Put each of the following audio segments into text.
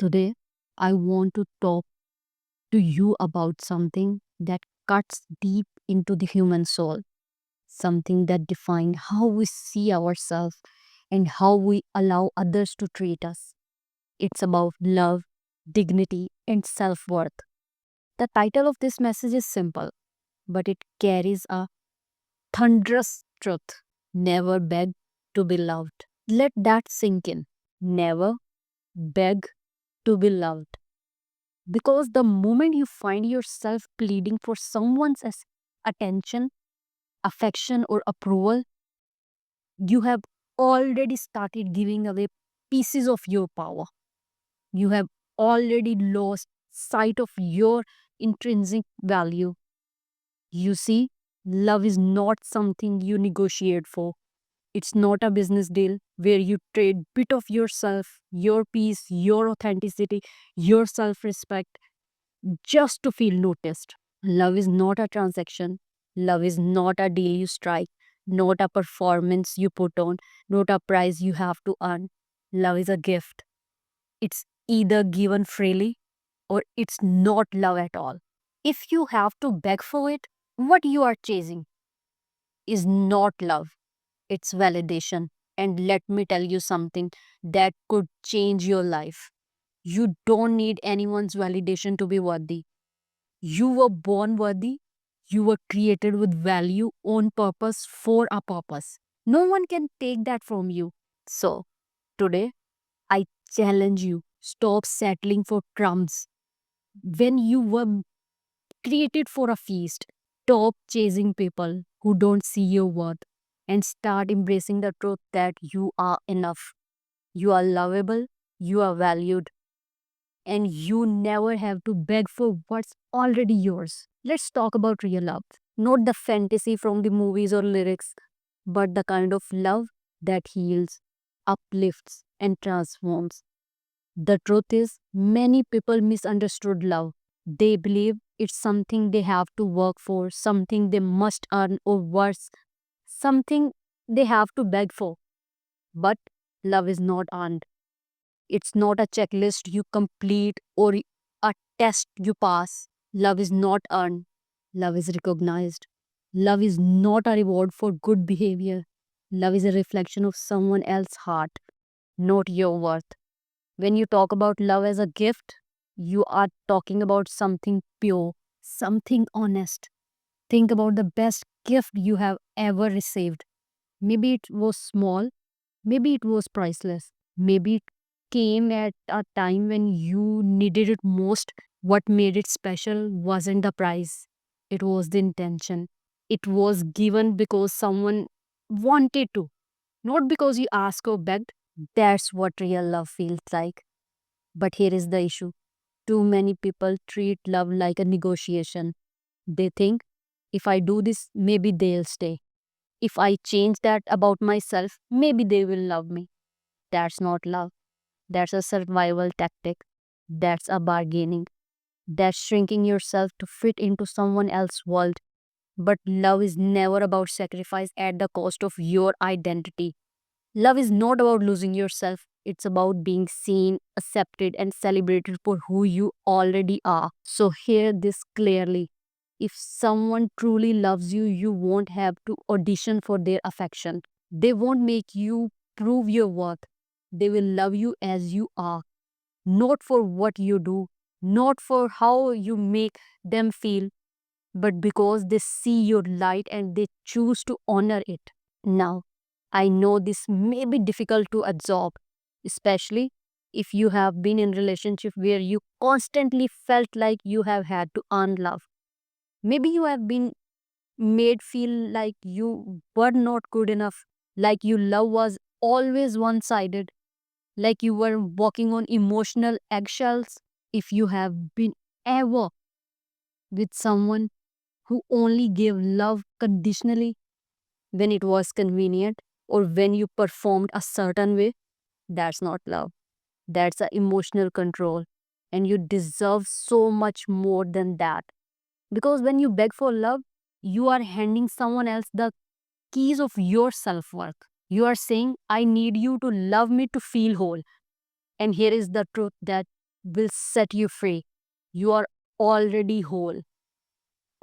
Today, I want to talk to you about something that cuts deep into the human soul, something that defines how we see ourselves and how we allow others to treat us. It's about love, dignity, and self worth. The title of this message is simple, but it carries a thunderous truth. Never beg to be loved. Let that sink in. Never beg to be loved. Because the moment you find yourself pleading for someone's attention, affection, or approval, you have already started giving away pieces of your power. You have already lost sight of your intrinsic value. You see, love is not something you negotiate for. It's not a business deal where you trade bit of yourself, your peace, your authenticity, your self-respect just to feel noticed. Love is not a transaction. Love is not a deal you strike, not a performance you put on, not a price you have to earn. Love is a gift. It's either given freely or it's not love at all. If you have to beg for it, what you are chasing is not love, it's validation. And let me tell you something that could change your life. You don't need anyone's validation to be worthy. You were born worthy. You were created with value on purpose for a purpose. No one can take that from you. So, today, I challenge you stop settling for crumbs when you were created for a feast. Stop chasing people who don't see your worth and start embracing the truth that you are enough. You are lovable, you are valued, and you never have to beg for what's already yours. Let's talk about real love. Not the fantasy from the movies or lyrics, but the kind of love that heals, uplifts, and transforms. The truth is, many people misunderstood love. They believe it's something they have to work for, something they must earn, or worse, something they have to beg for. But love is not earned. It's not a checklist you complete or a test you pass. Love is not earned. Love is recognized. Love is not a reward for good behavior. Love is a reflection of someone else's heart, not your worth. When you talk about love as a gift, you are talking about something pure, something honest. Think about the best gift you have ever received. Maybe it was small, maybe it was priceless, maybe it came at a time when you needed it most. What made it special wasn't the price, it was the intention. It was given because someone wanted to, not because you asked or begged. That's what real love feels like. But here is the issue, too many people treat love like a negotiation. They think if I do this, maybe they'll stay. If I change that about myself, maybe they will love me. That's not love. That's a survival tactic. That's a bargaining. That's shrinking yourself to fit into someone else's world. But love is never about sacrifice at the cost of your identity. Love is not about losing yourself. It's about being seen, accepted, and celebrated for who you already are. So, hear this clearly. If someone truly loves you, you won't have to audition for their affection. They won't make you prove your worth. They will love you as you are, not for what you do, not for how you make them feel, but because they see your light and they choose to honor it. Now, I know this may be difficult to absorb, especially if you have been in relationship where you constantly felt like you have had to earn love. Maybe you have been made feel like you were not good enough, like your love was always one-sided, like you were walking on emotional eggshells. If you have been ever with someone who only gave love conditionally when it was convenient or when you performed a certain way, that's not love. That's a emotional control. And you deserve so much more than that. Because when you beg for love, you are handing someone else the keys of your self worth. You are saying, I need you to love me to feel whole. And here is the truth that will set you free. You are already whole.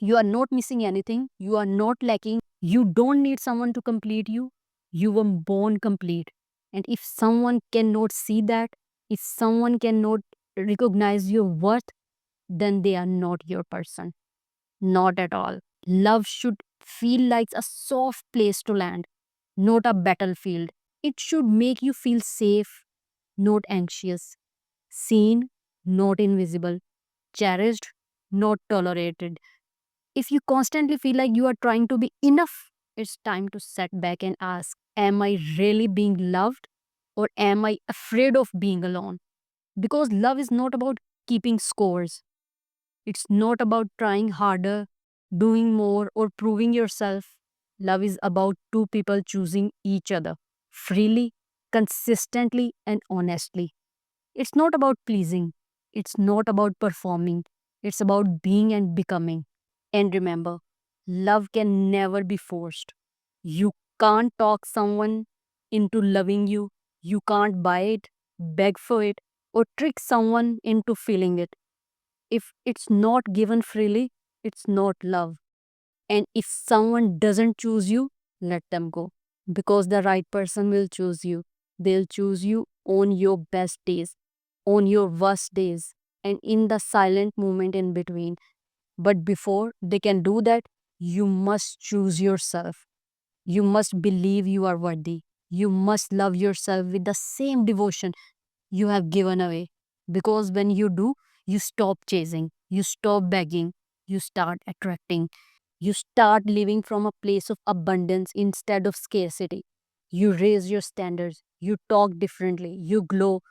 You are not missing anything. You are not lacking. You don't need someone to complete you. You were born complete. And if someone cannot see that, if someone cannot recognize your worth, then they are not your person. Not at all. Love should feel like a soft place to land, not a battlefield. It should make you feel safe, not anxious, seen, not invisible, cherished, not tolerated. If you constantly feel like you are trying to be enough, it's time to set back and ask, am I really being loved or am I afraid of being alone? Because love is not about keeping scores. It's not about trying harder, doing more, or proving yourself. Love is about two people choosing each other freely, consistently, and honestly. It's not about pleasing, it's not about performing, it's about being and becoming. And remember, love can never be forced. You can't talk someone into loving you, you can't buy it, beg for it, or trick someone into feeling it. If it's not given freely, it's not love. And if someone doesn't choose you, let them go. Because the right person will choose you. They'll choose you on your best days, on your worst days, and in the silent moment in between. But before they can do that, you must choose yourself. You must believe you are worthy. You must love yourself with the same devotion you have given away. Because when you do, you stop chasing, you stop begging, you start attracting, you start living from a place of abundance instead of scarcity. You raise your standards, you talk differently, you glow,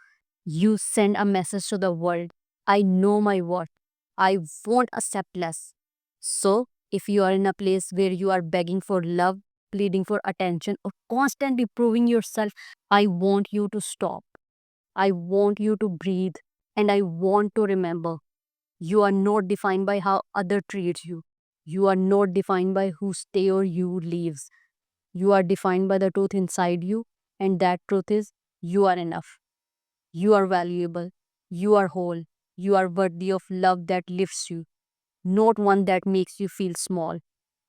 you send a message to the world. I know my worth. I won't accept less. So, if you are in a place where you are begging for love, pleading for attention, or constantly proving yourself, I want you to stop. I want you to breathe. And I want to remember you are not defined by how other treats you. You are not defined by who stay or you leaves. You are defined by the truth inside you. And that truth is you are enough. You are valuable. You are whole. You are worthy of love that lifts you, not one that makes you feel small.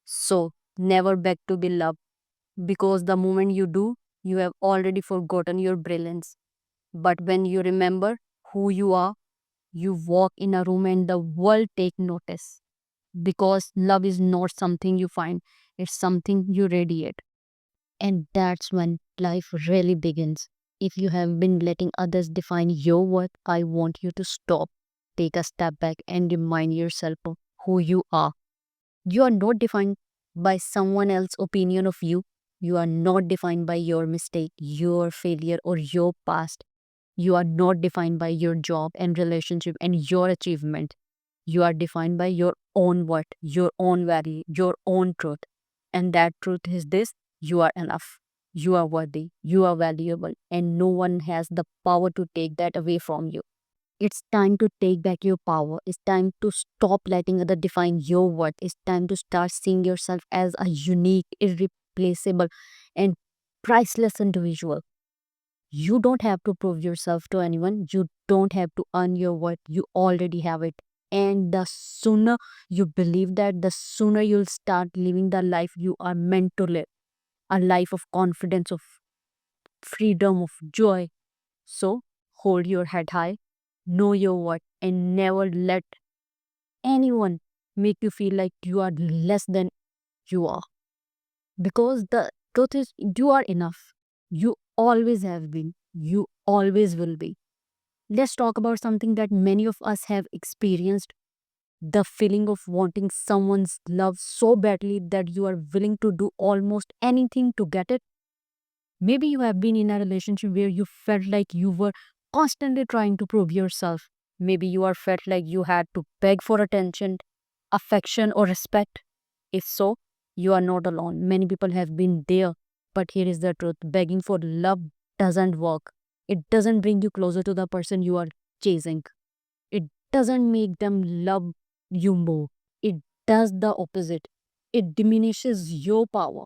So, never beg to be loved because the moment you do, you have already forgotten your brilliance. But when you remember who you are, you walk in a room and the world take notice because love is not something you find, it's something you radiate. And that's when life really begins. If you have been letting others define your worth, I want you to stop, take a step back, and remind yourself of who you are. You are not defined by someone else's opinion of you. You are not defined by your mistake, your failure, or your past. You are not defined by your job and relationship and your achievement. You are defined by your own worth, your own value, your own truth. And that truth is this: you are enough, you are worthy, you are valuable, and no one has the power to take that away from you. It's time to take back your power. It's time to stop letting others define your worth. It's time to start seeing yourself as a unique, irreplaceable, and priceless individual. You don't have to prove yourself to anyone. You don't have to earn your worth. You already have it. And the sooner you believe that, the sooner you'll start living the life you are meant to live, a life of confidence, of freedom, of joy. So hold your head high, know your worth, and never let anyone make you feel like you are less than you are. Because the truth is, you are enough. You always have been. You always will be. Let's talk about something that many of us have experienced, the feeling of wanting someone's love so badly that you are willing to do almost anything to get it. Maybe you have been in a relationship where you felt like you were constantly trying to prove yourself. Maybe you are felt like you had to beg for attention, affection, or respect. If so, you are not alone. Many people have been there. But here is the truth: begging for love doesn't work. It doesn't bring you closer to the person you are chasing. It doesn't make them love you more. It does the opposite. It diminishes your power,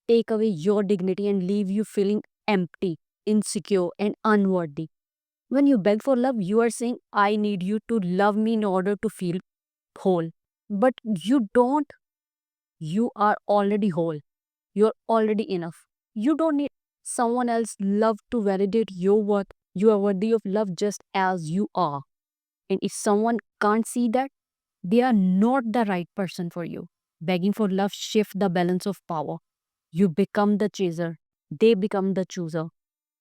take away your dignity, and leave you feeling empty, insecure, and unworthy. When you beg for love, you are saying, I need you to love me in order to feel whole. But you don't. You are already whole. You're already enough. You don't need someone else's love to validate your worth. You are worthy of love just as you are. And if someone can't see that, they are not the right person for you. Begging for love shifts the balance of power. You become the chaser, they become the chooser.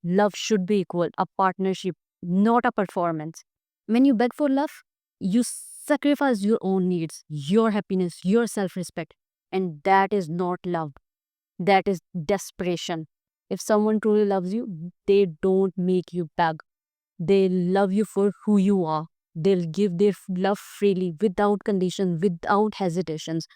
Love should be equal, a partnership, not a performance. When you beg for love, you sacrifice your own needs, your happiness, your self respect. And that is not love, that is desperation. If someone truly loves you, they don't make you beg. They love you for who you are. They'll give their love freely, without conditions, without hesitations.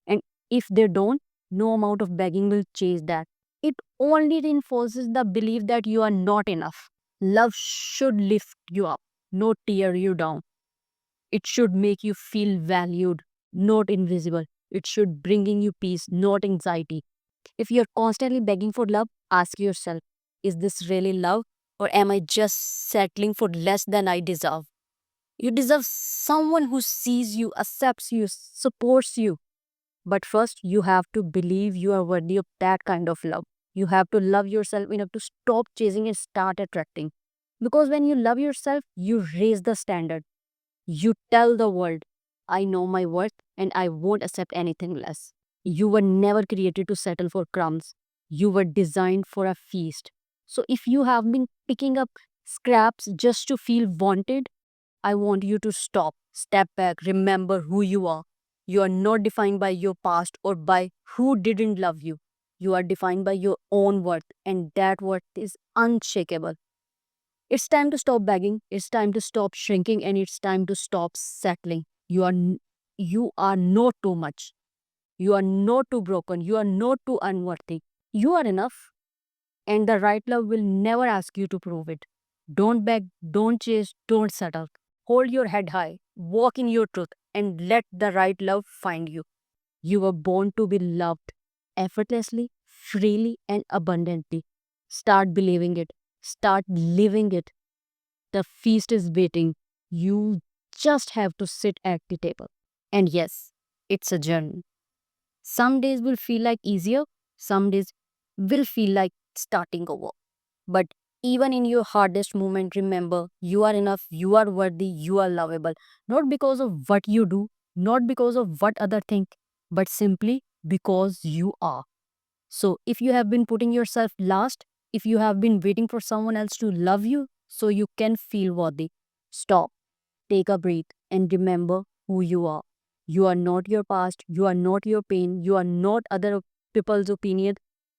And if they don't, no amount of begging will change that. It only reinforces the belief that you are not enough. Love should lift you up, not tear you down. It should make you feel valued, not invisible. It should bringing you peace, not anxiety. If you're constantly begging for love, ask yourself, is this really love, or am I just settling for less than I deserve? You deserve someone who sees you, accepts you, supports you. But first, you have to believe you are worthy of that kind of love. You have to love yourself enough to stop chasing and start attracting. Because when you love yourself, you raise the standard. You tell the world, I know my worth and I won't accept anything less. You were never created to settle for crumbs. You were designed for a feast. So if you have been picking up scraps just to feel wanted, I want you to stop, step back, remember who you are. You are not defined by your past or by who didn't love you. You are defined by your own worth, and that worth is unshakable. It's time to stop begging, it's time to stop shrinking, and it's time to stop settling. You are not too much. You are not too broken. You are not too unworthy. You are enough, and the right love will never ask you to prove it. Don't beg, don't chase, don't settle. Hold your head high, walk in your truth, and let the right love find you. You were born to be loved effortlessly, freely, and abundantly. Start believing it, start living it. The feast is waiting. You just have to sit at the table. And yes, it's a journey. Some days will feel like easier, some days will feel like starting over. But even in your hardest moment, remember you are enough, you are worthy, you are lovable. Not because of what you do, not because of what other think, but simply because you are. So if you have been putting yourself last, if you have been waiting for someone else to love you so you can feel worthy, stop, take a breath, and remember who you are. You are not your past, you are not your pain, you are not other people's opinion.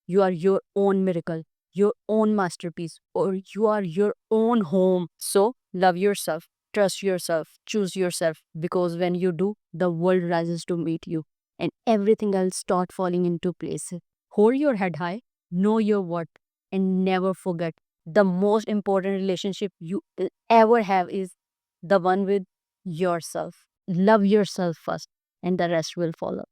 You are your own miracle, your own masterpiece, or you are your own home. So love yourself, trust yourself, choose yourself, because when you do, the world rises to meet you and everything else start falling into place. Hold your head high, know your worth, and never forget the most important relationship you will ever have is the one with yourself. Love yourself first, and the rest will follow.